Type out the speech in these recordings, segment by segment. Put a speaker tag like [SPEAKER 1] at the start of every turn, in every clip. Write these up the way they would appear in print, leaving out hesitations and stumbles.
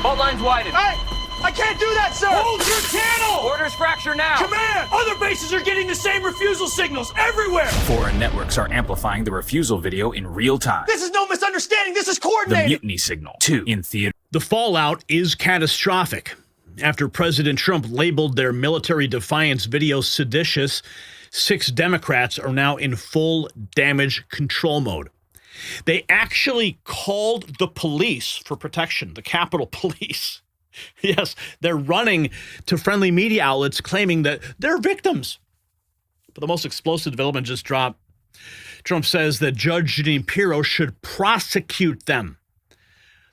[SPEAKER 1] Fault lines widen.
[SPEAKER 2] Hey! I can't do that, sir!
[SPEAKER 3] Hold your channel!
[SPEAKER 1] Orders fracture now.
[SPEAKER 3] Command! Other bases are getting the same refusal signals everywhere!
[SPEAKER 4] Foreign networks are amplifying the refusal video in real time.
[SPEAKER 2] This is no misunderstanding. This is
[SPEAKER 4] The
[SPEAKER 2] coordinated.
[SPEAKER 4] mutiny signal. 2 in theater.
[SPEAKER 5] The fallout is catastrophic. After President Trump labeled their military defiance video seditious, 6 Democrats are now in full damage control mode. They actually called the police for protection, the Capitol Police. Yes, they're running to friendly media outlets claiming that they're victims. But the most explosive development just dropped. Trump says that Judge Jeanine Pirro should prosecute them.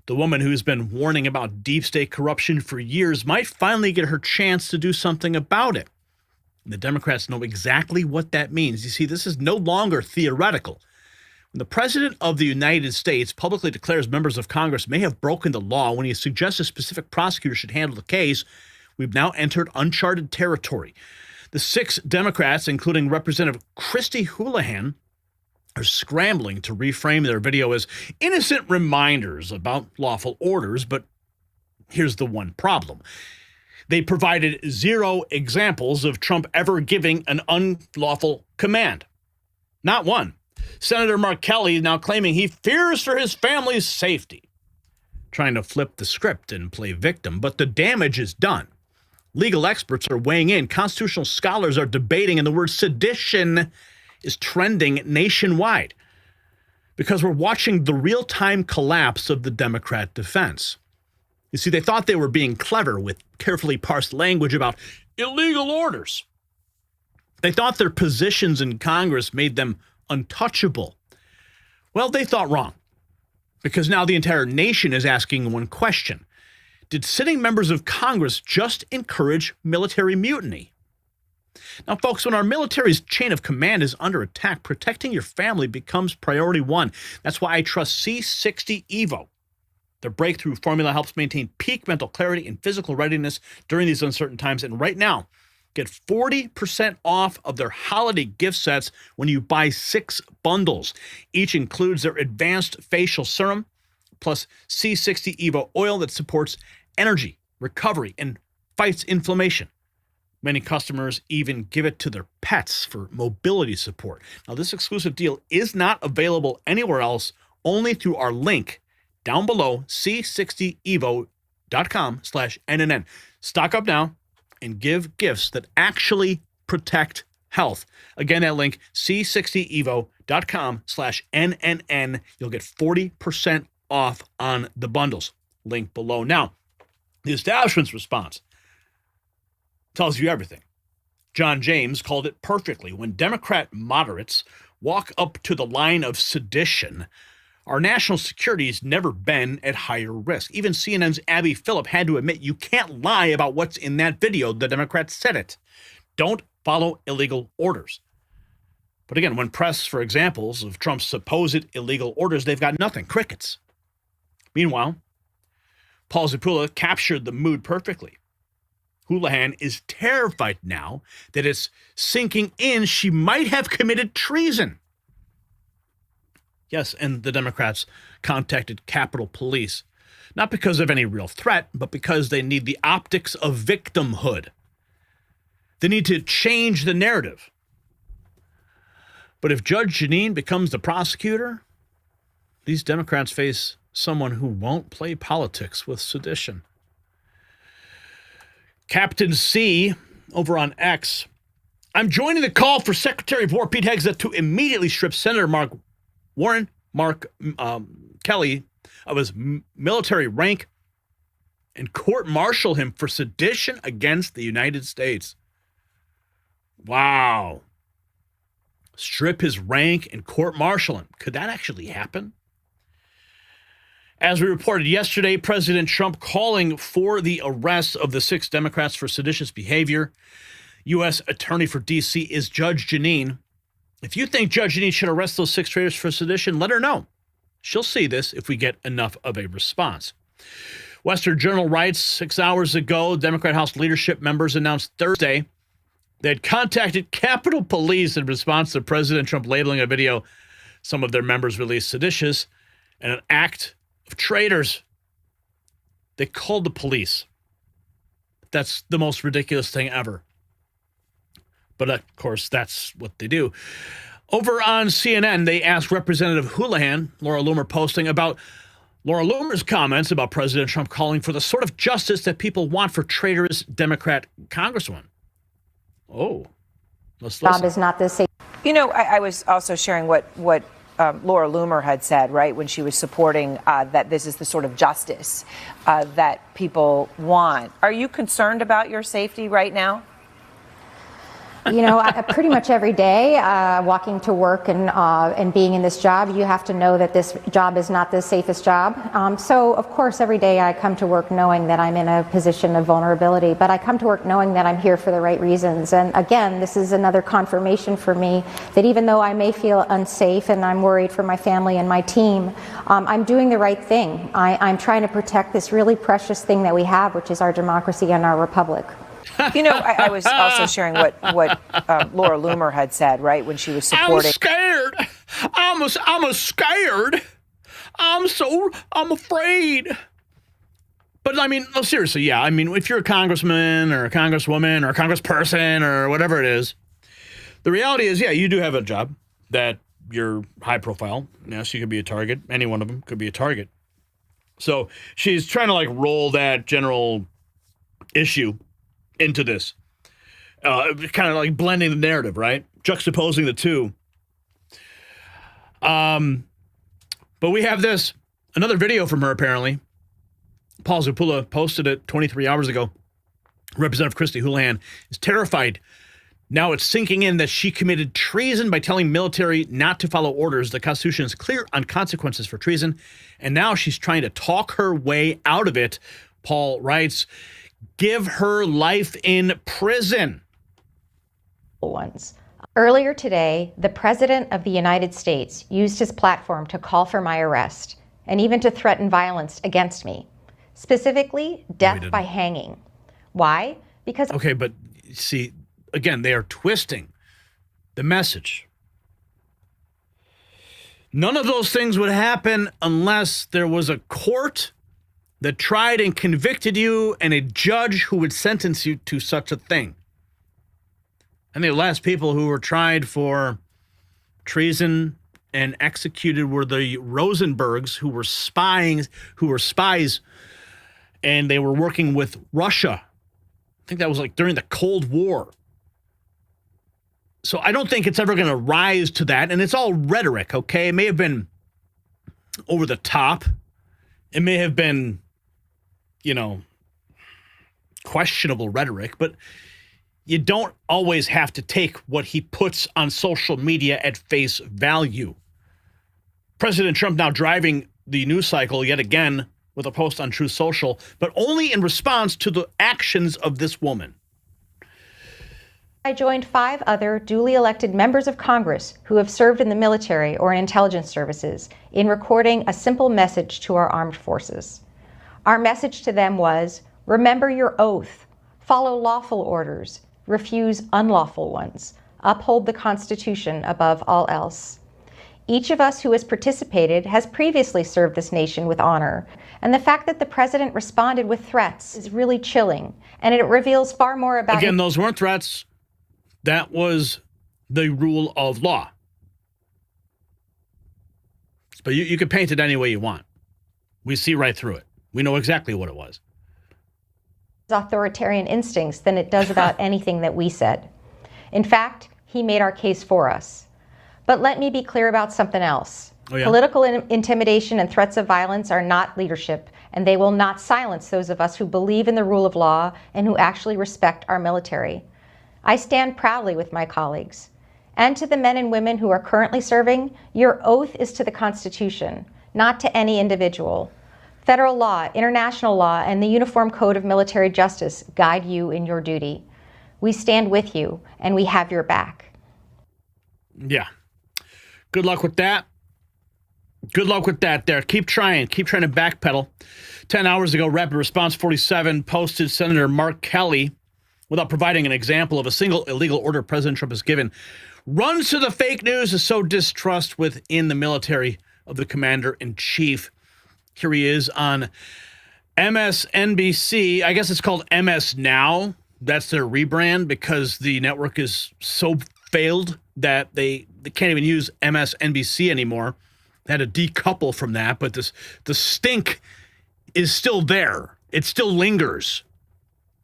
[SPEAKER 5] The woman who's been warning about deep state corruption for years might finally get her chance to do something about it. And the Democrats know exactly what that means. You see, this is no longer theoretical. When the President of the United States publicly declares members of Congress may have broken the law when he suggests a specific prosecutor should handle the case, we've now entered uncharted territory. The 6 Democrats, including Representative Chrissy Houlahan, are scrambling to reframe their video as innocent reminders about lawful orders, but here's the one problem. They provided 0 examples of Trump ever giving an unlawful command. Not one. Senator Mark Kelly now claiming he fears for his family's safety, trying to flip the script and play victim, but the damage is done. Legal experts are weighing in. Constitutional scholars are debating, and the word sedition is trending nationwide because we're watching the real-time collapse of the Democrat defense. You see, they thought they were being clever with carefully parsed language about illegal orders. They thought their positions in Congress made them untouchable. Well, they thought wrong, because now the entire nation is asking one question. Did sitting members of Congress just encourage military mutiny? Now, folks, when our military's chain of command is under attack, protecting your family becomes priority 1. That's why I trust C60 Evo. Their breakthrough formula helps maintain peak mental clarity and physical readiness during these uncertain times. And right now, get 40% off of their holiday gift sets when you buy 6 bundles. Each includes their advanced facial serum, plus C60 Evo oil that supports energy, recovery, and fights inflammation. Many customers even give it to their pets for mobility support. Now, this exclusive deal is not available anywhere else, only through our link down below, c60evo.com/NNN. Stock up now and give gifts that actually protect health. Again, that link, c60evo.com/NNN. You'll get 40% off on the bundles. Link below. Now, the establishment's response tells you everything. John James called it perfectly. When Democrat moderates walk up to the line of sedition, our national security has never been at higher risk. Even CNN's Abby Phillip had to admit you can't lie about what's in that video. The Democrats said it. Don't follow illegal orders. But again, when pressed for examples of Trump's supposed illegal orders, they've got nothing. Crickets. Meanwhile, Paul Zapula captured the mood perfectly. Houlahan is terrified now that it's sinking in she might have committed treason. Yes, and the Democrats contacted Capitol Police, not because of any real threat, but because they need the optics of victimhood. They need to change the narrative. But if Judge Jeanine becomes the prosecutor, these Democrats face someone who won't play politics with sedition. Captain C over on X. I'm joining the call for Secretary of War Pete Hegseth to immediately strip Senator Mark Kelly of his military rank and court-martial him for sedition against the United States. Wow. Strip his rank and court-martial him. Could that actually happen? As we reported yesterday, President Trump calling for the arrest of the 6 Democrats for seditious behavior. U.S. Attorney for D.C. is Judge Jeanine. If you think Judge Jeanine should arrest those 6 traitors for sedition, let her know. She'll see this if we get enough of a response. Western Journal writes 6 hours ago, Democrat House leadership members announced Thursday they had contacted Capitol Police in response to President Trump labeling a video some of their members released seditious and an act of traitors. They called the police. That's the most ridiculous thing ever. But of course, that's what they do. Over on CNN, they asked Representative Houlahan, Laura Loomer posting, about Laura Loomer's comments about President Trump calling for the sort of justice that people want for traitorous Democrat congresswomen. Oh, let's listen.
[SPEAKER 1] Job is not the same.
[SPEAKER 6] You know, I was also sharing what Laura Loomer had said, right, when she was supporting that this is the sort of justice that people want. Are you concerned about your safety right now?
[SPEAKER 1] You know, pretty much every day, walking to work and being in this job, you have to know that this job is not the safest job. So, of course, every day I come to work knowing that I'm in a position of vulnerability, but I come to work knowing that I'm here for the right reasons. And again, this is another confirmation for me that even though I may feel unsafe and I'm worried for my family and my team, I'm doing the right thing. I'm trying to protect this really precious thing that we have, which is our democracy and our republic.
[SPEAKER 6] You know, I was also sharing what Laura Loomer had said, right, when she was supporting.
[SPEAKER 5] I'm scared. I'm scared. I'm afraid. But I mean, no, seriously, yeah. I mean, if you're a congressman or a congresswoman or a congressperson or whatever it is, the reality is, yeah, you do have a job that you're high profile. Yes, you could be a target. Any one of them could be a target. So she's trying to like roll that general issue into this, kind of like blending the narrative, right? Juxtaposing the two. But we have another video from her, apparently. Paul Zapula posted it 23 hours ago. Representative Chrissy Houlahan is terrified. Now it's sinking in that she committed treason by telling military not to follow orders. The Constitution is clear on consequences for treason, and now she's trying to talk her way out of it. Paul writes, give her life in prison.
[SPEAKER 1] Earlier today, the President of the United States used his platform to call for my arrest and even to threaten violence against me, specifically death by hanging. Why? Because...
[SPEAKER 5] Okay, but see, again, they are twisting the message. None of those things would happen unless there was a court that tried and convicted you and a judge who would sentence you to such a thing. And the last people who were tried for treason and executed were the Rosenbergs, who were spies, and they were working with Russia. I think that was like during the Cold War. So I don't think it's ever going to rise to that. And it's all rhetoric, okay? It may have been over the top. It may have been, questionable rhetoric, but you don't always have to take what he puts on social media at face value. President Trump now driving the news cycle yet again with a post on Truth Social, but only in response to the actions of this woman.
[SPEAKER 1] I joined 5 other duly elected members of Congress who have served in the military or in intelligence services in recording a simple message to our armed forces. Our message to them was, remember your oath, follow lawful orders, refuse unlawful ones, uphold the Constitution above all else. Each of us who has participated has previously served this nation with honor, and the fact that the president responded with threats is really chilling, and it reveals far more about...
[SPEAKER 5] Again, those weren't threats. That was the rule of law. But you can paint it any way you want. We see right through it. We know exactly what it was.
[SPEAKER 1] Authoritarian instincts than it does about anything that we said. In fact, he made our case for us. But let me be clear about something else.
[SPEAKER 5] Oh, yeah?
[SPEAKER 1] Political intimidation and threats of violence are not leadership, and they will not silence those of us who believe in the rule of law and who actually respect our military. I stand proudly with my colleagues. And to the men and women who are currently serving, your oath is to the Constitution, not to any individual. Federal law, international law, and the Uniform Code of Military Justice guide you in your duty. We stand with you, and we have your back.
[SPEAKER 5] Yeah. Good luck with that. Good luck with that there. Keep trying. Keep trying to backpedal. 10 hours ago, Rapid Response 47 posted Senator Mark Kelly, without providing an example of a single illegal order President Trump has given, runs to the fake news to sow distrust within the military of the commander-in-chief. Here he is on MSNBC, I guess it's called MS Now. That's their rebrand because the network is so failed that they can't even use MSNBC anymore. They had to decouple from that, but the stink is still there. It still lingers.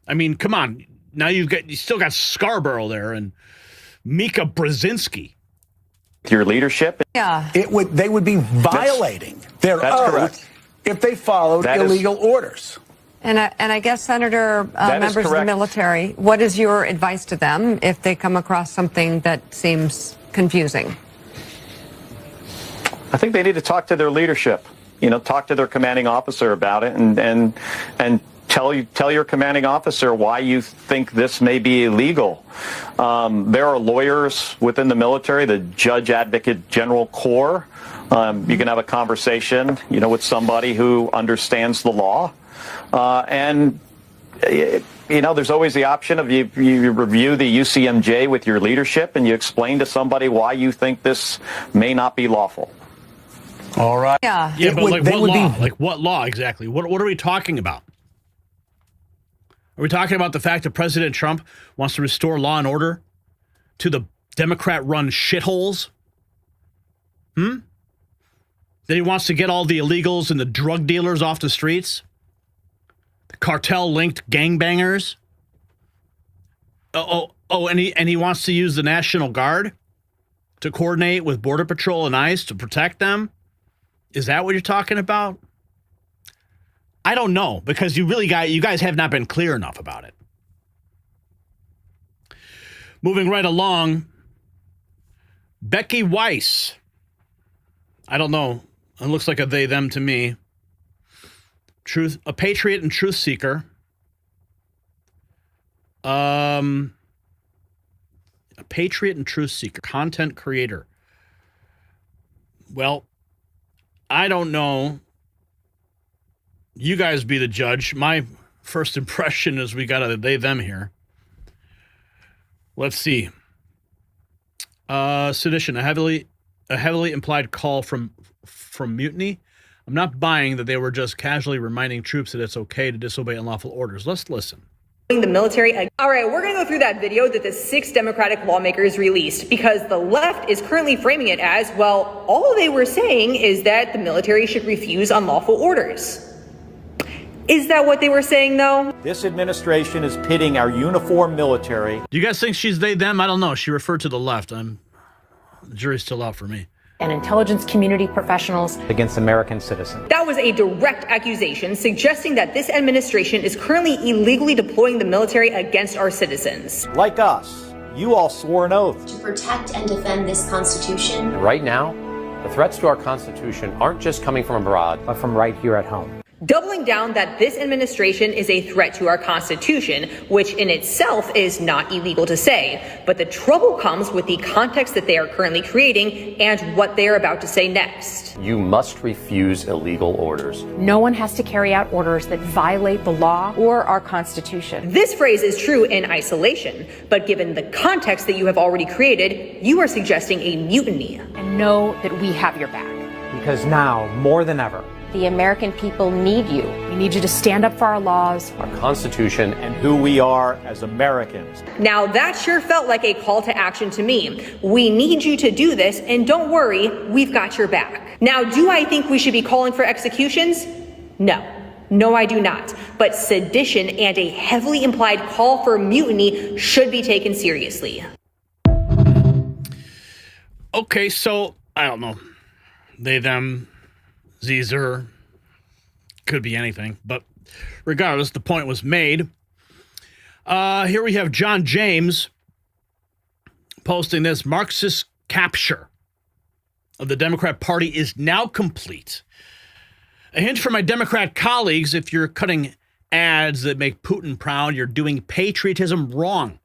[SPEAKER 5] I mean, come on. Now you still got Scarborough there and Mika Brzezinski.
[SPEAKER 7] Your leadership?
[SPEAKER 8] Yeah.
[SPEAKER 2] They would be violating their
[SPEAKER 7] That's
[SPEAKER 2] oath
[SPEAKER 7] correct.
[SPEAKER 2] if they followed illegal orders.
[SPEAKER 8] And I guess, Senator, members of the military, what is your advice to them if they come across something that seems confusing?
[SPEAKER 7] I think they need to talk to their leadership. Talk to their commanding officer about it, and tell your commanding officer why you think this may be illegal. There are lawyers within the military, the Judge Advocate General Corps. You can have a conversation, with somebody who understands the law. And there's always the option of you review the UCMJ with your leadership and you explain to somebody why you think this may not be lawful.
[SPEAKER 2] All right.
[SPEAKER 8] Yeah.
[SPEAKER 5] Yeah, but like what law? Like what law exactly? What are we talking about? Are we talking about the fact that President Trump wants to restore law and order to the Democrat-run shitholes? That he wants to get all the illegals and the drug dealers off the streets? The cartel-linked gangbangers? And he wants to use the National Guard to coordinate with Border Patrol and ICE to protect them? Is that what you're talking about? I don't know, because you guys have not been clear enough about it. Moving right along, Becky Weiss. I don't know. It looks like a they, them to me. A patriot and truth seeker. A patriot and truth seeker. Content creator. Well, I don't know. You guys be the judge. My first impression is we got a they, them here. Let's see. Sedition, a heavily implied call from mutiny. I'm not buying that they were just casually reminding troops that it's okay to disobey unlawful orders. Let's listen.
[SPEAKER 9] The military. All right, we're going to go through that video that the 6 Democratic lawmakers released because the left is currently framing it as, well, all they were saying is that the military should refuse unlawful orders. Is that what they were saying, though?
[SPEAKER 10] This administration is pitting our uniformed military.
[SPEAKER 5] Do you guys think she's they, them? I don't know. She referred to the left. The jury's still out for me.
[SPEAKER 11] And intelligence community professionals
[SPEAKER 10] against American citizens.
[SPEAKER 9] That was a direct accusation suggesting that this administration is currently illegally deploying the military against our citizens.
[SPEAKER 10] Like us, you all swore an oath
[SPEAKER 12] to protect and defend this Constitution.
[SPEAKER 13] And right now, the threats to our Constitution aren't just coming from abroad, but from right here at home.
[SPEAKER 9] Doubling down that this administration is a threat to our Constitution, which in itself is not illegal to say. But the trouble comes with the context that they are currently creating and what they are about to say next.
[SPEAKER 13] You must refuse illegal orders.
[SPEAKER 11] No one has to carry out orders that violate the law or our Constitution.
[SPEAKER 9] This phrase is true in isolation, but given the context that you have already created, you are suggesting a mutiny.
[SPEAKER 11] And know that we have your back.
[SPEAKER 10] Because now, more than ever,
[SPEAKER 1] the American people need you.
[SPEAKER 11] We need you to stand up for our laws,
[SPEAKER 13] our Constitution,
[SPEAKER 10] and who we are as Americans.
[SPEAKER 9] Now that sure felt like a call to action to me. We need you to do this, and don't worry, we've got your back. Now, do I think we should be calling for executions? No. No, I do not. But sedition and a heavily implied call for mutiny should be taken seriously.
[SPEAKER 5] Okay, so, I don't know. They, them, Caesar, could be anything, but regardless, the point was made. Here we have John James posting this. Marxist capture of the Democrat Party is now complete. A hint for my Democrat colleagues: if you're cutting ads that make Putin proud, you're doing patriotism wrong.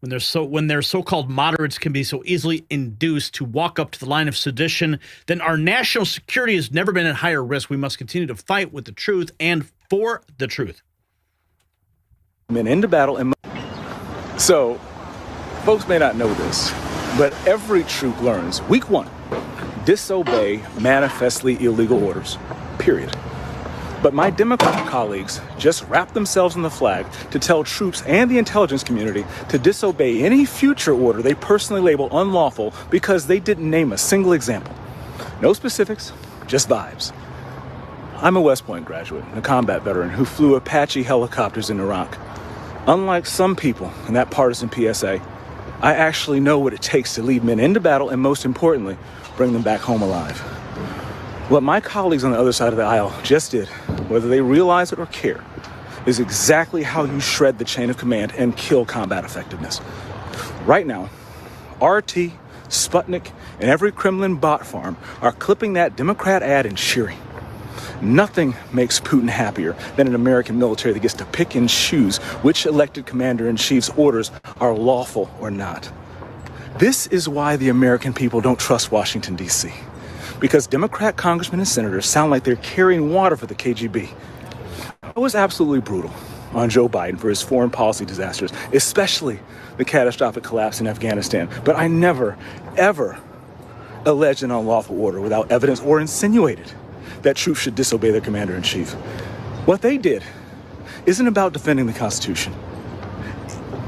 [SPEAKER 5] When their so-called moderates can be so easily induced to walk up to the line of sedition, then our national security has never been at higher risk. We must continue to fight with the truth and for the truth.
[SPEAKER 14] Men into battle. So, folks may not know this, but every troop learns, week 1, disobey manifestly illegal orders, period. But my Democrat colleagues just wrapped themselves in the flag to tell troops and the intelligence community to disobey any future order they personally label unlawful because they didn't name a single example. No specifics, just vibes. I'm a West Point graduate and a combat veteran who flew Apache helicopters in Iraq. Unlike some people in that partisan PSA, I actually know what it takes to lead men into battle and, most importantly, bring them back home alive. What my colleagues on the other side of the aisle just did, whether they realize it or care, is exactly how you shred the chain of command and kill combat effectiveness. Right now, RT, Sputnik, and every Kremlin bot farm are clipping that Democrat ad and cheering. Nothing makes Putin happier than an American military that gets to pick and choose which elected commander-in-chief's orders are lawful or not. This is why the American people don't trust Washington, D.C. Because Democrat congressmen and senators sound like they're carrying water for the KGB. I was absolutely brutal on Joe Biden for his foreign policy disasters, especially the catastrophic collapse in Afghanistan. But I never, ever alleged an unlawful order without evidence or insinuated that troops should disobey their commander-in-chief. What they did isn't about defending the Constitution.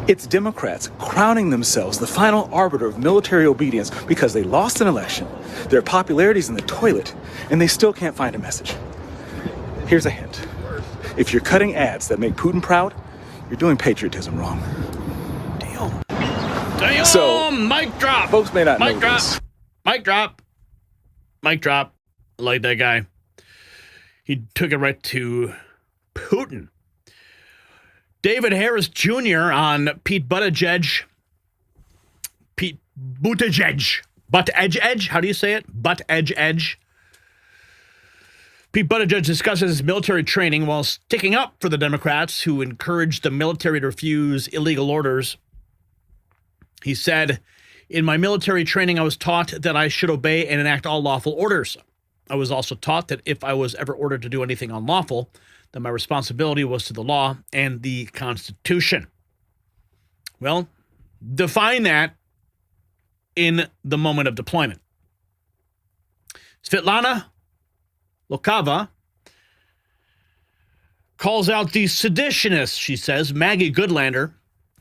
[SPEAKER 14] It's Democrats crowning themselves the final arbiter of military obedience because they lost an election, their popularity's in the toilet, and they still can't find a message. Here's a hint. If you're cutting ads that make Putin proud, you're doing patriotism wrong.
[SPEAKER 5] Damn!
[SPEAKER 14] So,
[SPEAKER 5] mic drop!
[SPEAKER 14] Folks may not know
[SPEAKER 5] Mic drop!
[SPEAKER 14] this.
[SPEAKER 5] Mic drop! Mic drop. I like that guy. He took it right to Putin. David Harris Jr. on Pete Buttigieg. Pete Buttigieg. Buttigieg? How do you say it? Buttigieg. Pete Buttigieg discusses his military training while sticking up for the Democrats who encouraged the military to refuse illegal orders. He said, "In my military training, I was taught that I should obey and enact all lawful orders. I was also taught that if I was ever ordered to do anything unlawful, then my responsibility was to the law and the Constitution." Well, define that in the moment of deployment. Svetlana Lokava calls out the seditionists, she says, Maggie Goodlander,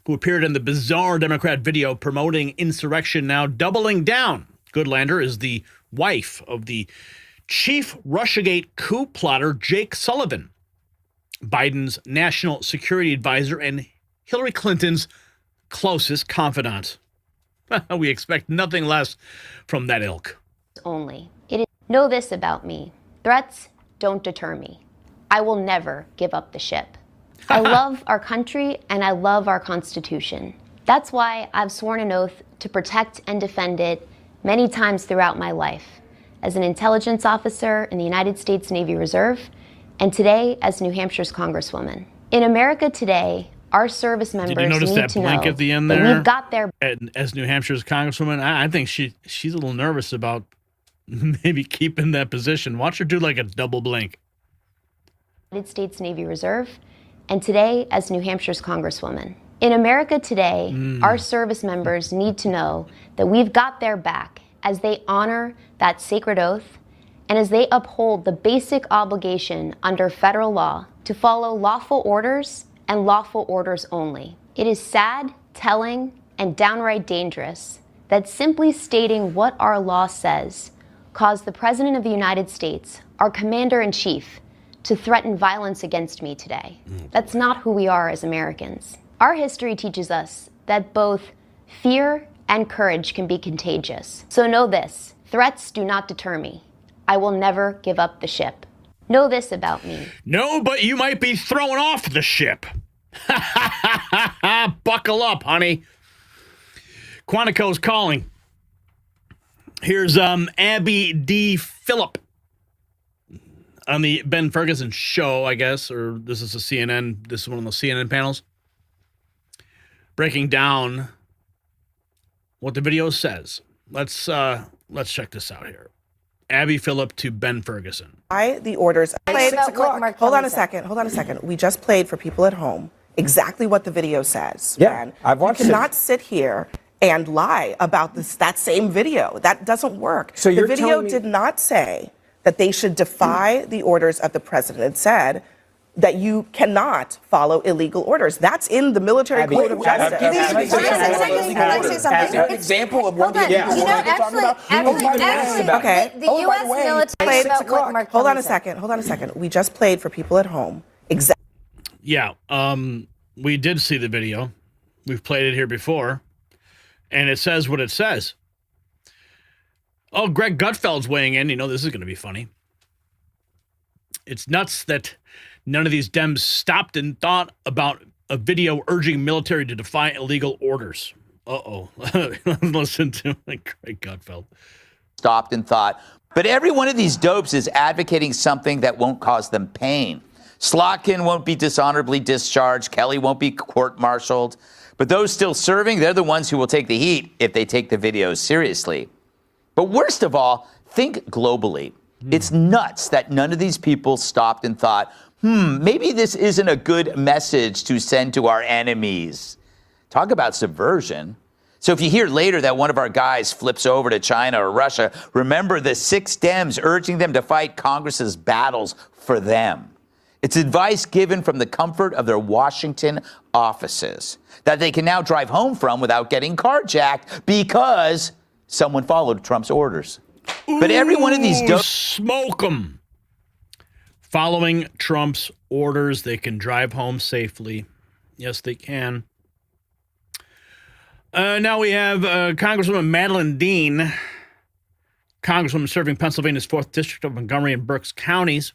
[SPEAKER 5] who appeared in the bizarre Democrat video promoting insurrection, now doubling down. Goodlander is the wife of the chief Russiagate coup plotter Jake Sullivan, Biden's national security advisor and Hillary Clinton's closest confidant. We expect nothing less from that ilk.
[SPEAKER 15] Only. Know this about me. Threats don't deter me. I will never give up the ship. I love our country and I love our Constitution. That's why I've sworn an oath to protect and defend it many times throughout my life, as an intelligence officer in the United States Navy Reserve, and today as New Hampshire's Congresswoman. In America today, our service members
[SPEAKER 5] Did you notice
[SPEAKER 15] need
[SPEAKER 5] that
[SPEAKER 15] to
[SPEAKER 5] blank
[SPEAKER 15] know
[SPEAKER 5] at the end
[SPEAKER 15] that
[SPEAKER 5] there?
[SPEAKER 15] we've got their
[SPEAKER 5] As New Hampshire's Congresswoman, I think she's a little nervous about maybe keeping that position. Watch her do like a double blink.
[SPEAKER 15] United States Navy Reserve, and today as New Hampshire's Congresswoman. In America today, our service members need to know that we've got their back as they honor that sacred oath and as they uphold the basic obligation under federal law to follow lawful orders and lawful orders only. It is sad, telling, and downright dangerous that simply stating what our law says caused the President of the United States, our Commander-in-Chief, to threaten violence against me today. That's not who we are as Americans. Our history teaches us that both fear and courage can be contagious. So know this, threats do not deter me. I will never give up the ship. Know this about me.
[SPEAKER 5] No, but you might be thrown off the ship. Buckle up, honey. Quantico's calling. Here's Abby D. Phillip on the Ben Ferguson show, I guess, or this is a CNN. This is one of the CNN panels, breaking down what the video says. Let's check this out here. Abby Phillip to Ben Ferguson.
[SPEAKER 16] The orders. Played 6 o'clock. Hold on a second. We just played for people at home exactly what the video says.
[SPEAKER 17] Yeah, I've watched it.
[SPEAKER 16] You cannot sit here and lie about that same video. That doesn't work.
[SPEAKER 17] So
[SPEAKER 16] the
[SPEAKER 17] you're
[SPEAKER 16] video
[SPEAKER 17] telling me-
[SPEAKER 16] did not say that they should defy the orders of the president. It said that you cannot follow illegal orders. That's in the military code of justice.
[SPEAKER 17] Can I say something? An example of what the illegal order you're talking about?
[SPEAKER 16] Okay.
[SPEAKER 17] The U.S. military.
[SPEAKER 16] Hold on a second. We just played for people at home. Exactly.
[SPEAKER 5] Yeah, we did see the video. We've played it here before, and it says what it says. Oh, Greg Gutfeld's weighing in. You know, this is going to be funny. It's nuts that none of these Dems stopped and thought about a video urging military to defy illegal orders. Uh-oh. Listen to Greg Gutfeld.
[SPEAKER 18] Stopped and thought. But every one of these dopes is advocating something that won't cause them pain. Slotkin won't be dishonorably discharged. Kelly won't be court-martialed. But those still serving, they're the ones who will take the heat if they take the videos seriously. But worst of all, think globally. It's nuts that none of these people stopped and thought, maybe this isn't a good message to send to our enemies. Talk about subversion. So if you hear later that one of our guys flips over to China or Russia, remember the 6 Dems urging them to fight Congress's battles for them. It's advice given from the comfort of their Washington offices that they can now drive home from without getting carjacked because someone followed Trump's orders. But every one of these
[SPEAKER 5] smoke them. Following Trump's orders, they can drive home safely. Yes, they can. Now we have Congresswoman Madeline Dean, Congresswoman serving Pennsylvania's 4th District of Montgomery and Berks counties.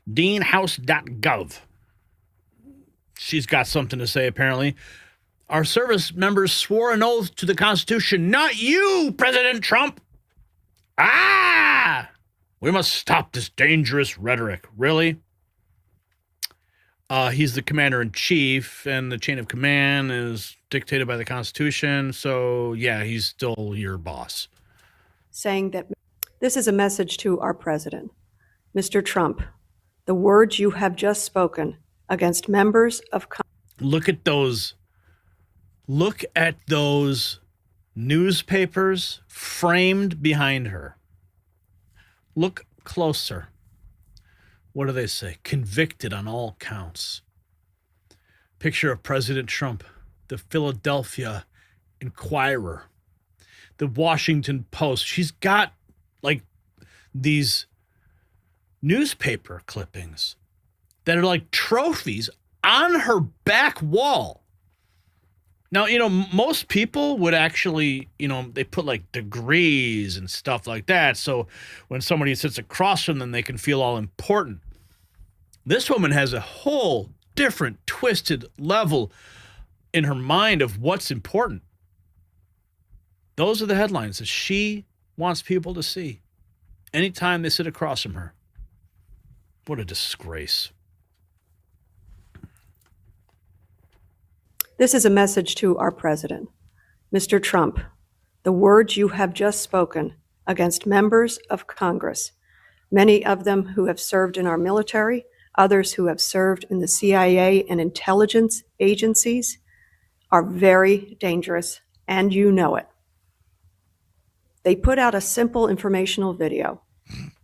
[SPEAKER 5] DeanHouse.gov. She's got something to say, apparently. Our service members swore an oath to the Constitution. Not you, President Trump. We must stop this dangerous rhetoric. Really? He's the commander-in-chief, and the chain of command is dictated by the Constitution. So, yeah, he's still your boss.
[SPEAKER 19] Saying that this is a message to our president. Mr. Trump, the words you have just spoken against members of Congress.
[SPEAKER 5] Look at those newspapers framed behind her. Look closer. What do they say? Convicted on all counts. Picture of President Trump, the Philadelphia Inquirer, the Washington Post. She's got like these newspaper clippings that are like trophies on her back wall. Now, you know, most people would actually, you know, they put like degrees and stuff like that. So when somebody sits across from them, they can feel all important. This woman has a whole different twisted level in her mind of what's important. Those are the headlines that she wants people to see anytime they sit across from her. What a disgrace.
[SPEAKER 19] This is a message to our president. Mr. Trump, the words you have just spoken against members of Congress, many of them who have served in our military, others who have served in the CIA and intelligence agencies, are very dangerous, and you know it. They put out a simple informational video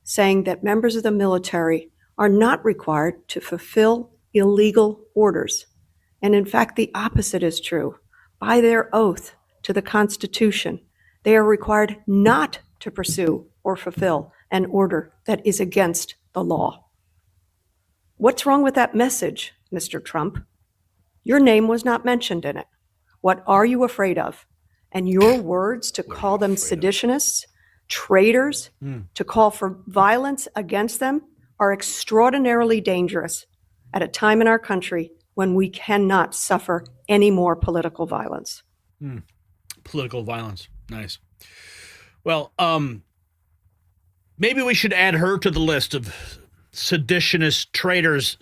[SPEAKER 19] saying that members of the military are not required to fulfill illegal orders. And in fact, the opposite is true. By their oath to the Constitution, they are required not to pursue or fulfill an order that is against the law. What's wrong with that message, Mr. Trump? Your name was not mentioned in it. What are you afraid of? And your words to call them seditionists, traitors, to call for violence against them are extraordinarily dangerous at a time in our country when we cannot suffer any more political violence.
[SPEAKER 5] Political violence. Nice. Well, maybe we should add her to the list of seditionist traitors.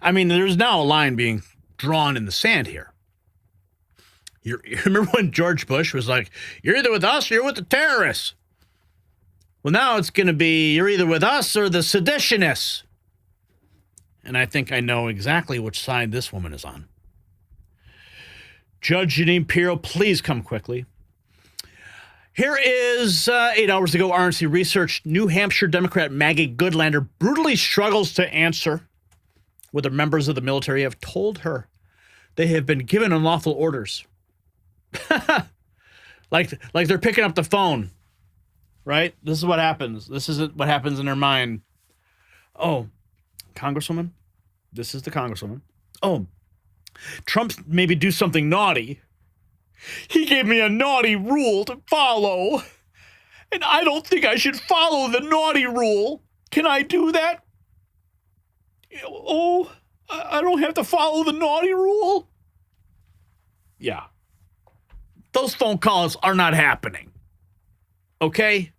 [SPEAKER 5] I mean, there's now a line being drawn in the sand here. You remember when George Bush was like, you're either with us or you're with the terrorists. Well, now it's going to be, you're either with us or the seditionists. And I think I know exactly which side this woman is on. Judge Jeanine Pirro, please come quickly. Here is 8 hours ago, RNC research. New Hampshire Democrat Maggie Goodlander brutally struggles to answer whether members of the military have told her they have been given unlawful orders. like they're picking up the phone, right? This is what happens. This is what happens in their mind. Oh, Congresswoman, this is the Congresswoman. Oh, Trump maybe do something naughty. He gave me a naughty rule to follow, and I don't think I should follow the naughty rule. Can I do that? Oh, I don't have to follow the naughty rule? Yeah. Those phone calls are not happening. Okay?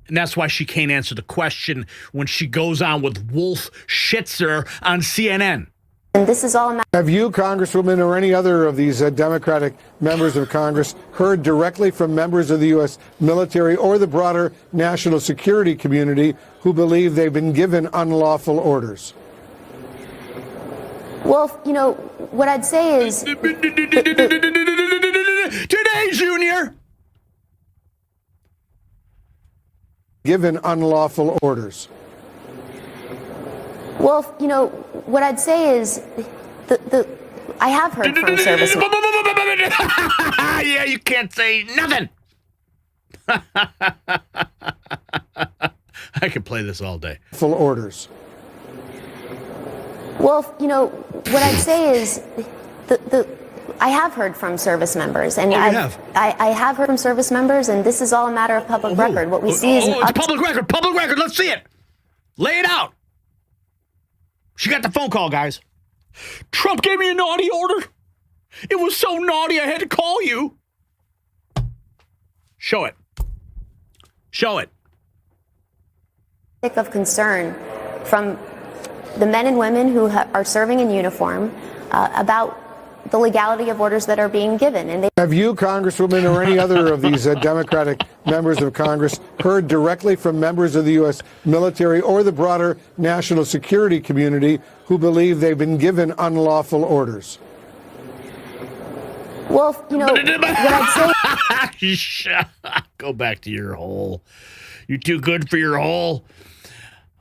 [SPEAKER 5] And that's why she can't answer the question when she goes on with Wolf Schitzer on CNN.
[SPEAKER 15] And this is all.
[SPEAKER 20] Have you, Congresswoman, or any other of these Democratic members of Congress heard directly from members of the U.S. military or the broader national security community who believe they've been given unlawful orders?
[SPEAKER 15] Well, you know, what I'd say is...
[SPEAKER 5] Today, Junior!
[SPEAKER 20] Given unlawful orders.
[SPEAKER 15] Well, you know, what I'd say is I have heard from service.
[SPEAKER 5] Yeah, you can't say nothing. I could play this all day.
[SPEAKER 20] Full orders.
[SPEAKER 15] Well, you know, what I'd say is I have heard from service members, and I have heard from service members, and this is all a matter of public record. What we see is
[SPEAKER 5] it's public record. Public record. Let's see it. Lay it out. She got the phone call, guys. Trump gave me a naughty order. It was so naughty I had to call you. Show it. Show it.
[SPEAKER 15] Of concern from the men and women who are serving in uniform about the legality of orders that are being given. And
[SPEAKER 20] have you, Congresswoman, or any other of these Democratic members of Congress heard directly from members of the U.S. military or the broader national security community who believe they've been given unlawful orders?
[SPEAKER 15] Well, you know, what I'd
[SPEAKER 5] say... Go back to your hole. You're too good for your hole.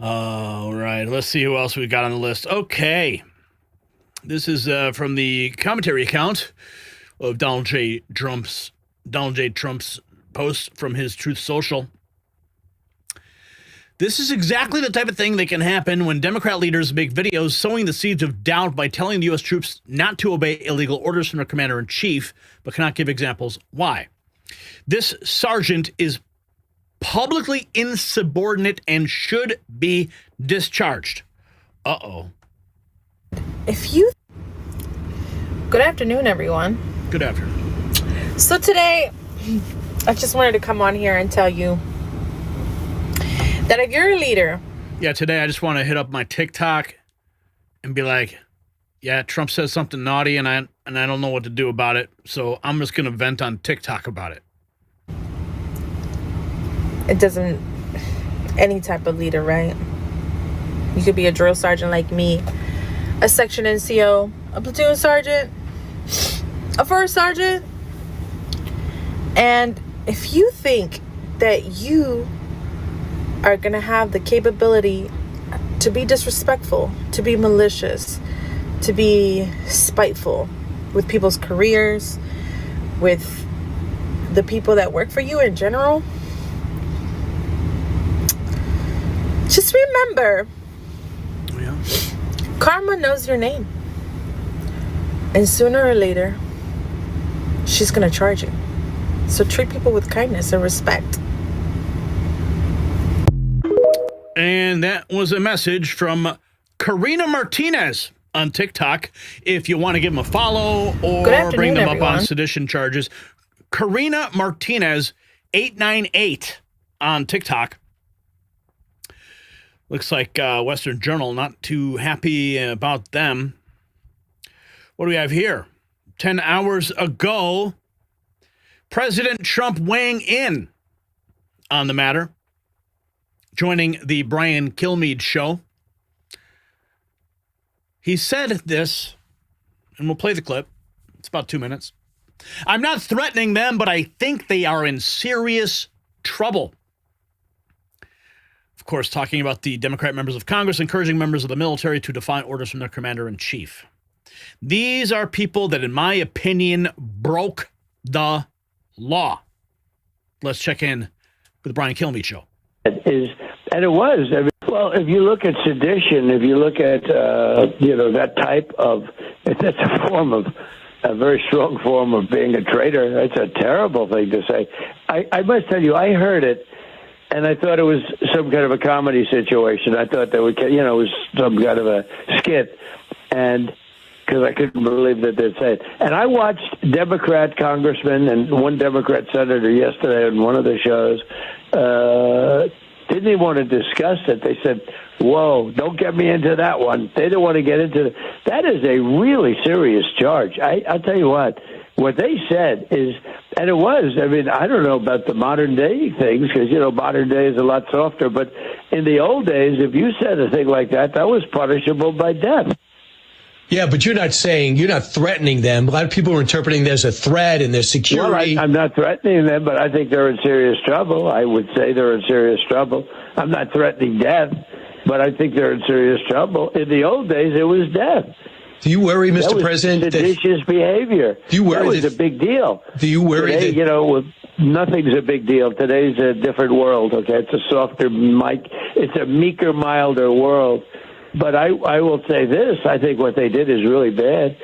[SPEAKER 5] All right, let's see who else we got on the list. Okay. This is from the commentary account of Donald J. Trump's post from his Truth Social. This is exactly the type of thing that can happen when Democrat leaders make videos sowing the seeds of doubt by telling the U.S. troops not to obey illegal orders from their commander-in-chief, but cannot give examples why. This sergeant is publicly insubordinate and should be discharged. Uh-oh.
[SPEAKER 21] Good afternoon, everyone.
[SPEAKER 5] Good afternoon.
[SPEAKER 21] So today, I just wanted to come on here and tell you that if you're a leader...
[SPEAKER 5] Yeah, today I just want to hit up my TikTok and be like, yeah, Trump says something naughty and I don't know what to do about it, so I'm just going to vent on TikTok about it.
[SPEAKER 21] It doesn't... Any type of leader, right? You could be a drill sergeant like me, a section NCO, a platoon sergeant, a first sergeant. And if you think that you are going to have the capability to be disrespectful, to be malicious, to be spiteful with people's careers, with the people that work for you in general, just remember, karma knows your name. And sooner or later, she's going to charge you. So treat people with kindness and respect.
[SPEAKER 5] And that was a message from Karina Martinez on TikTok. If you want to give them a follow or bring them up on sedition charges, Karina Martinez 898 on TikTok. Looks like Western Journal not too happy about them. What do we have here? 10 hours ago, President Trump weighing in on the matter, joining the Brian Kilmeade show. He said this, and we'll play the clip. It's about 2 minutes. I'm not threatening them, but I think they are in serious trouble. Of course, talking about the Democrat members of Congress encouraging members of the military to defy orders from their commander-in-chief. These are people that, in my opinion, broke the law. Let's check in with the Brian Kilmeade Show.
[SPEAKER 3] And it was. I mean, well, if you look at sedition, if you look at, that type of, that's a very strong form of being a traitor. That's a terrible thing to say. I must tell you, I heard it, and I thought it was some kind of a comedy situation. I thought that it was some kind of a skit, and because I couldn't believe that they'd say it. And I watched Democrat congressmen and one Democrat senator yesterday on one of the shows. Didn't even want to discuss it. They said, whoa, don't get me into that one. They didn't want to get into it. That is a really serious charge. I'll tell you what they said is, and it was, I mean, I don't know about the modern day things because, modern day is a lot softer. But in the old days, if you said a thing like that, that was punishable by death.
[SPEAKER 22] Yeah, but you're not threatening them. A lot of people are interpreting there's a threat and there's security.
[SPEAKER 3] Well, I'm not threatening them, but I think they're in serious trouble. I would say they're in serious trouble. I'm not threatening death, but I think they're in serious trouble. In the old days, it was death.
[SPEAKER 22] Do you worry, Mr. President?
[SPEAKER 3] Seditious behavior.
[SPEAKER 22] Do you worry
[SPEAKER 3] that was a big deal.
[SPEAKER 22] Do you worry
[SPEAKER 3] Today, nothing's a big deal. Today's a different world, okay? It's a softer, it's a meeker, milder world. But I will say this, I think what they did is really bad.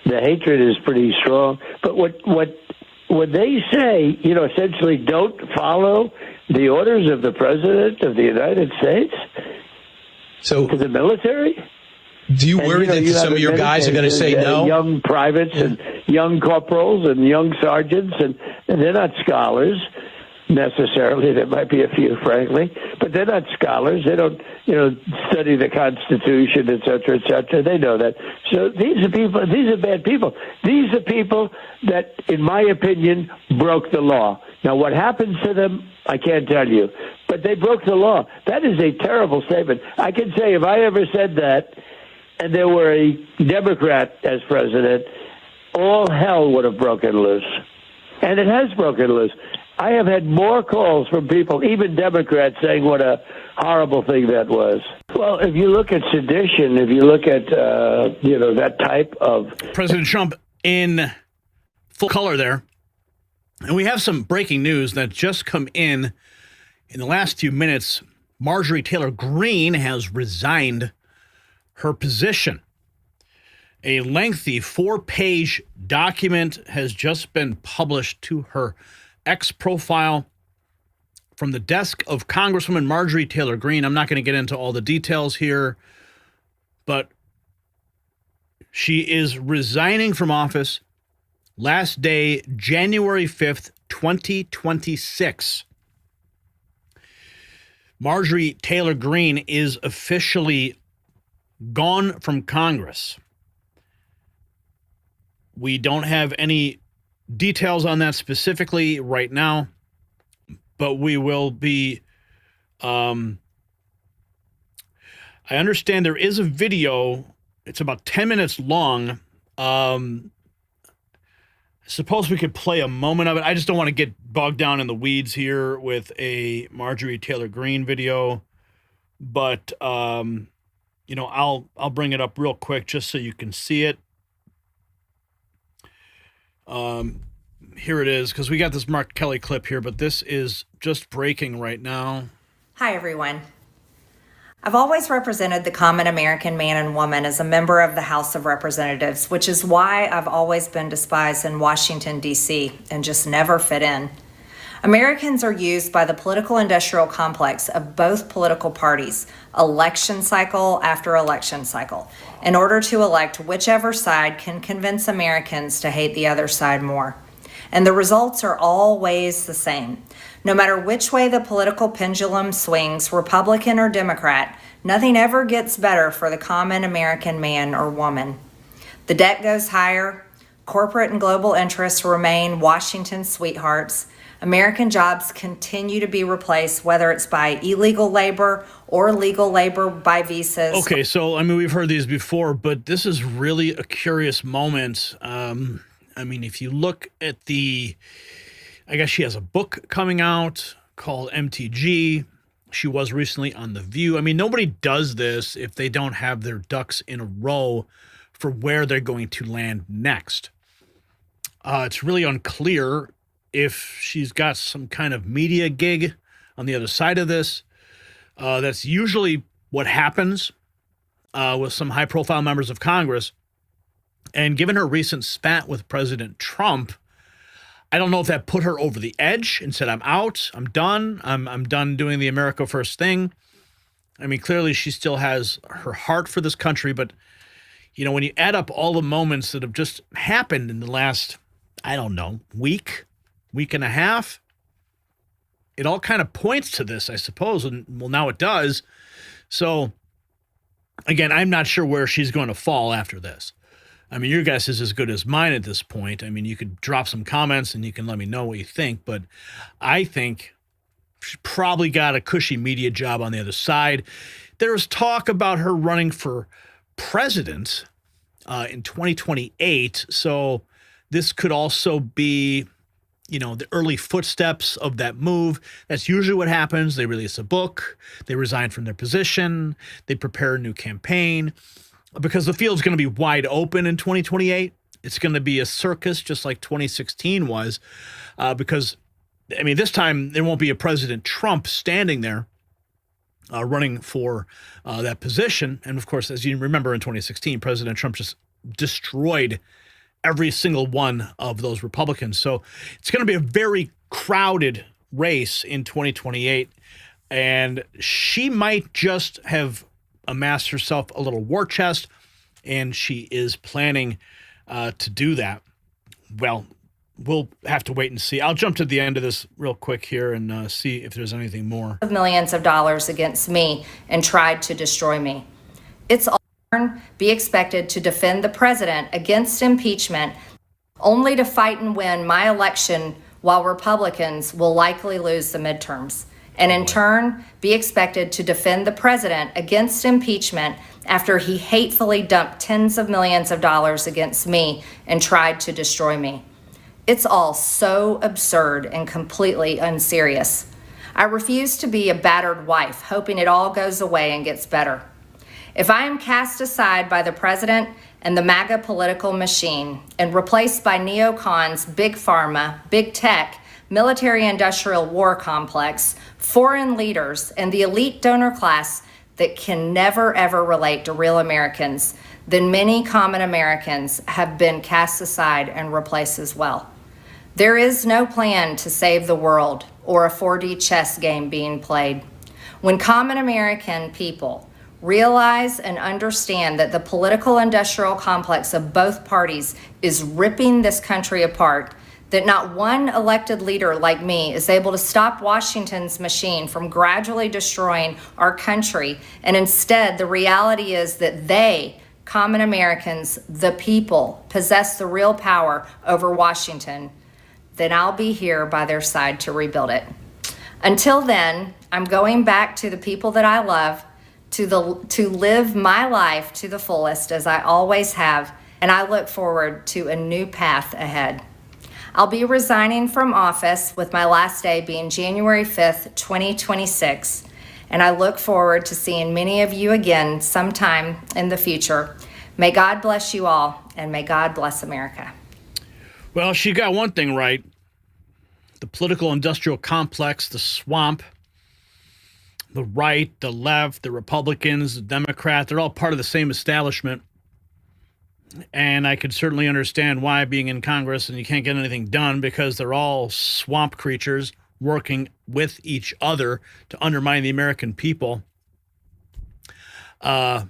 [SPEAKER 3] The hatred is pretty strong. But what they say, essentially don't follow the orders of the President of the United States to the military?
[SPEAKER 22] Do you worry that some of your guys are going to say no?
[SPEAKER 3] Young privates and young corporals and young sergeants, and they're not scholars necessarily. There might be a few, frankly, but they're not scholars. They don't, study the Constitution, et cetera, et cetera. They know that. So these are bad people. These are people that, in my opinion, broke the law. Now, what happens to them, I can't tell you, but they broke the law. That is a terrible statement. I can say if I ever said that and there were a Democrat as president, all hell would have broken loose. And it has broken loose. I have had more calls from people, even Democrats, saying what a horrible thing that was. Well, if you look at sedition, if you look at, that type of...
[SPEAKER 5] President Trump in full color there. And we have some breaking news that just come in the last few minutes. Marjorie Taylor Greene has resigned her position. A lengthy 4-page document has just been published to her X profile from the desk of Congresswoman Marjorie Taylor Greene. I'm not going to get into all the details here, but she is resigning from office. Last day, January 5th, 2026. Marjorie Taylor Greene is officially gone from Congress. We don't have any details on that specifically right now, but we will be, I understand there is a video. It's about 10 minutes long. I suppose we could play a moment of it. I just don't want to get bogged down in the weeds here with a Marjorie Taylor Greene video, but, I'll bring it up real quick just so you can see it. Here it is, because we got this Mark Kelly clip here, but this is just breaking right now.
[SPEAKER 23] Hi, everyone. I've always represented the common American man and woman as a member of the House of Representatives, which is why I've always been despised in Washington, D.C., and just never fit in. Americans are used by the political industrial complex of both political parties, election cycle after election cycle, in order to elect whichever side can convince Americans to hate the other side more. And the results are always the same. No matter which way the political pendulum swings, Republican or Democrat, nothing ever gets better for the common American man or woman. The debt goes higher, corporate and global interests remain Washington's sweethearts, American jobs continue to be replaced, whether it's by illegal labor or legal labor by visas.
[SPEAKER 5] Okay, so, we've heard these before, but this is really a curious moment. I mean, if you look at I guess she has a book coming out called MTG. She was recently on The View. I mean, nobody does this if they don't have their ducks in a row for where they're going to land next. It's really unclear if she's got some kind of media gig on the other side of this. That's usually what happens with some high-profile members of Congress. And given her recent spat with President Trump, I don't know if that put her over the edge and said, I'm out, I'm done, I'm done doing the America First thing. I mean, clearly she still has her heart for this country, but, you know, when you add up all the moments that have just happened in the last, I don't know, week and a half, it all kind of points to this, I suppose. And well, now it does. So again, I'm not sure where she's going to fall after this. I mean, your guess is as good as mine at this point. I mean, you could drop some comments and you can let me know what you think, but I think she probably got a cushy media job on the other side. There was talk about her running for president in 2028. So this could also be, you know, the early footsteps of that move. That's usually what happens. They release a book, they resign from their position, they prepare a new campaign, because the field's going to be wide open in 2028. It's going to be a circus just like 2016 was, because, I mean, this time there won't be a President Trump standing there running for that position. And of course, as you remember in 2016, President Trump just destroyed every single one of those Republicans. So it's going to be a very crowded race in 2028. And she might just have amassed herself a little war chest, and she is planning to do that. Well, we'll have to wait and see. I'll jump to the end of this real quick here and see if there's anything more.
[SPEAKER 23] Millions of dollars against me and tried to destroy me. It's all be expected to defend the president against impeachment, only to fight and win my election while Republicans will likely lose the midterms, and in turn be expected to defend the president against impeachment after he hatefully dumped tens of millions of dollars against me and tried to destroy me. It's all so absurd and completely unserious. I refuse to be a battered wife, hoping it all goes away and gets better. If I am cast aside by the president and the MAGA political machine and replaced by neocons, big pharma, big tech, military-industrial war complex, foreign leaders, and the elite donor class that can never, ever relate to real Americans, then many common Americans have been cast aside and replaced as well. There is no plan to save the world or a 4D chess game being played. When common American people realize and understand that the political industrial complex of both parties is ripping this country apart, that not one elected leader like me is able to stop Washington's machine from gradually destroying our country, and instead the reality is that they, common Americans, the people, possess the real power over Washington, then I'll be here by their side to rebuild it. Until then, I'm going back to the people that I love, to live my life to the fullest as I always have, and I look forward to a new path ahead. I'll be resigning from office with my last day being January 5th, 2026, and I look forward to seeing many of you again sometime in the future. May God bless you all, and may God bless America.
[SPEAKER 5] Well, she got one thing right. The political industrial complex, the swamp, the right, the left, the Republicans, the Democrats, they're all part of the same establishment. And I could certainly understand why being in Congress and you can't get anything done, because they're all swamp creatures working with each other to undermine the American people. I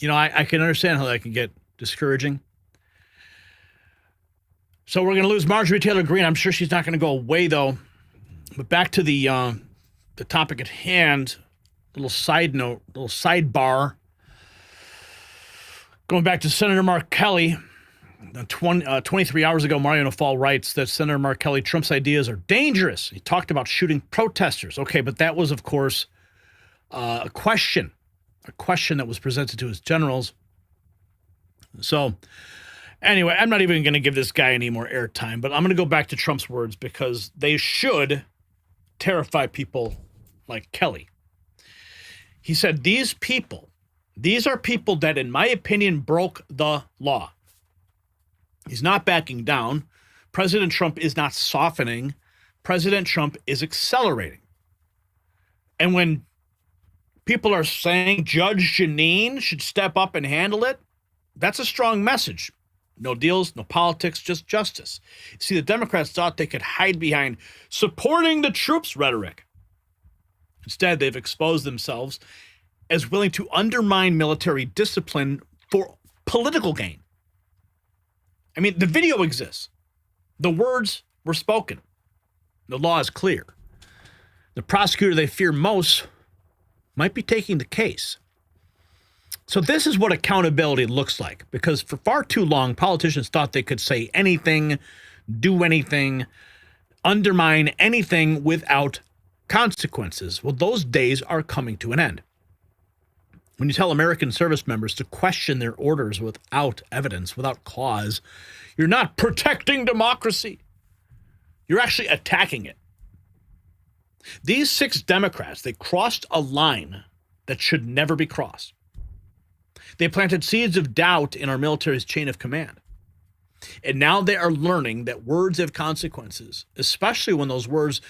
[SPEAKER 5] can understand how that can get discouraging. So we're going to lose Marjorie Taylor Greene. I'm sure she's not going to go away, though. But back to the topic at hand, little side note, little sidebar. Going back to Senator Mark Kelly, 23 hours ago, Mario Nafal writes that Senator Mark Kelly, Trump's ideas are dangerous. He talked about shooting protesters. Okay, but that was, of course, a question that was presented to his generals. So Anyway, I'm not even going to give this guy any more airtime, but I'm going to go back to Trump's words because they should terrify people like Kelly. He said, these are people that, in my opinion, broke the law. He's not backing down. President Trump is not softening. President Trump is accelerating. And when people are saying Judge Jeanine should step up and handle it, that's a strong message. No deals, no politics, just justice. See, the Democrats thought they could hide behind supporting the troops rhetoric. Instead, they've exposed themselves as willing to undermine military discipline for political gain. I mean, the video exists. The words were spoken. The law is clear. The prosecutor they fear most might be taking the case. So this is what accountability looks like, because for far too long, politicians thought they could say anything, do anything, undermine anything without consequences. Well, those days are coming to an end. When you tell American service members to question their orders without evidence, without cause, you're not protecting democracy. You're actually attacking it. These 6 Democrats, they crossed a line that should never be crossed. They planted seeds of doubt in our military's chain of command. And now they are learning that words have consequences, especially when those words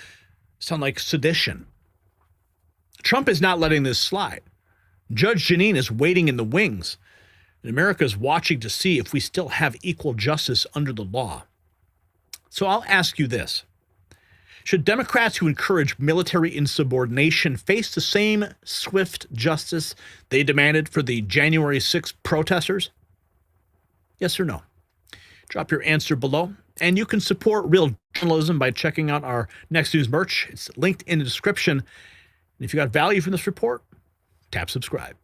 [SPEAKER 5] sound like sedition. Trump is not letting this slide. Judge Jeanine is waiting in the wings, and America is watching to see if we still have equal justice under the law. So I'll ask you this. Should Democrats who encourage military insubordination face the same swift justice they demanded for the January 6th protesters? Yes or no? Drop your answer below, and you can support real journalism by checking out our Next News merch. It's linked in the description. And if you got value from this report, tap subscribe.